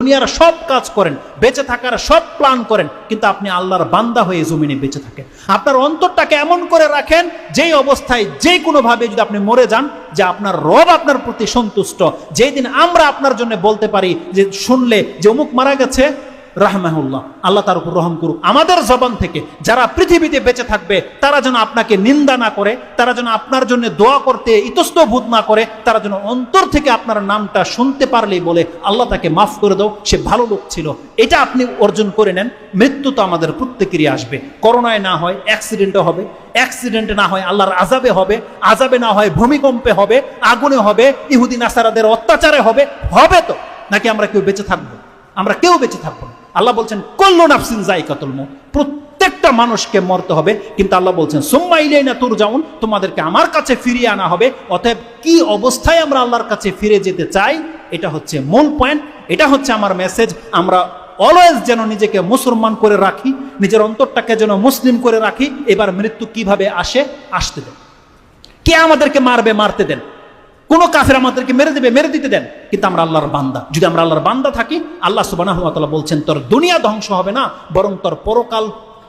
দুনিয়ার সব কাজ করেন, বেঁচে থাকার সব প্ল্যান করেন, কিন্তু আপনি আল্লাহর বান্দা হয়ে জমিনে বেঁচে থাকেন। আপনার অন্তরটাকে এমন করে রাখেন যেই অবস্থায় যে কোনোভাবে যদি আপনি মরে যান, যে আপনার রব আপনার প্রতি সন্তুষ্ট। যেই দিন আমরা আপনার জন্য বলতে পারি যে শুনলে যে অমুক মারা গেছে, রাহমাহুল্লাহ, আল্লাহ তার উপর রহম করুক, আমাদের জবান থেকে যারা পৃথিবীতে বেঁচে থাকবে তারা যেন আপনাকে নিন্দা না করে, তারা যেন আপনার জন্য দোয়া করতে ইতস্তত না করে, তারা যেন অন্তর থেকে আপনার নামটা শুনতে পারলেই বলে আল্লাহ তাকে মাফ করে দাও, সে ভালো লোক ছিল। এটা আপনি অর্জন করে নেন। মৃত্যু তো আমাদের প্রত্যেকেরই আসবে। করোনায় না হয় অ্যাক্সিডেন্টে হবে, অ্যাক্সিডেন্টে না হয় আল্লাহর আযাবে হবে, আযাবে না হয় ভূমিকম্পে হবে, আগুনে হবে, ইহুদি নাসারাদের অত্যাচারে হবে। হবে তো নাকি আমরা কেউ বেঁচে থাকবো? আমরা কেউ বেঁচে থাকবো না। আল্লাহ বলছেন কুল্লু নাফসিন যায়কাতুল মউত, প্রত্যেকটা মানুষকে মরতে হবে। কিন্তু আল্লাহ বলছেন সুম্মা ইলাইনা তুরজাউন, তোমাদেরকে আমার কাছে ফিরিয়ে আনা হবে। অতএব কি অবস্থায় আমরা আল্লাহর কাছে ফিরে যেতে চাই, এটা হচ্ছে মূল পয়েন্ট। এটা হচ্ছে আমার মেসেজ। আমরা অলওয়েজ যেন নিজেকে মুসলমান করে রাখি, নিজের অন্তরটাকে যেন মুসলিম করে রাখি। এবার মৃত্যু কিভাবে আসে, আসতে দেন। কে আমাদেরকে মারবে, মারতে দেন। কোন কাফের আমাদেরকে মেরে দেবে, মেরে দিতে দেন। কিন্তু আমরা আল্লাহর বান্দা। যদি আমরা আল্লাহর বান্দা থাকি, আল্লাহ সুবহানাহু ওয়া তাআলা বলছেন তোর দুনিয়া ধ্বংস হবে না, বরং তোর পরকাল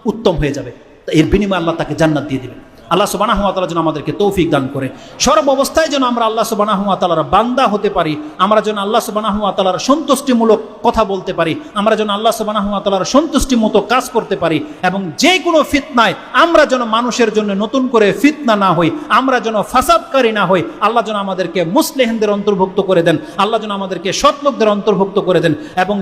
উত্তম হয়ে যাবে। এর বিনিময়ে আল্লাহ তাকে জান্নাত দিয়ে দিবেন। আল্লাহ সুবহানাহু ওয়া তাআলা যেন আমাদেরকে তৌফিক দান করে। সর্ব অবস্থায় যেন আমরা আল্লাহ সুবহানাহু ওয়া তাআলার বান্দা হতে পারি। আমরা যেন আল্লাহ সুবহানাহু ওয়া তাআলার সন্তুষ্টিমূলক কথা বলতে পারি। আমরা যেন আল্লাহ সুবহানাহু ওয়া তাআলার সন্তুষ্টি মতো কাজ করতে পারি। এবং যে কোনো ফিতনায় আমরা যেন মানুষের জন্য নতুন করে ফিতনা না হই, আমরা যেন ফাসাদকারী না হই। আল্লাহ যেন আমাদেরকে মুসলিমদের অন্তর্ভুক্ত করে দেন। আল্লাহ যেন আমাদেরকে সৎ লোকদের অন্তর্ভুক্ত করে দেন। এবং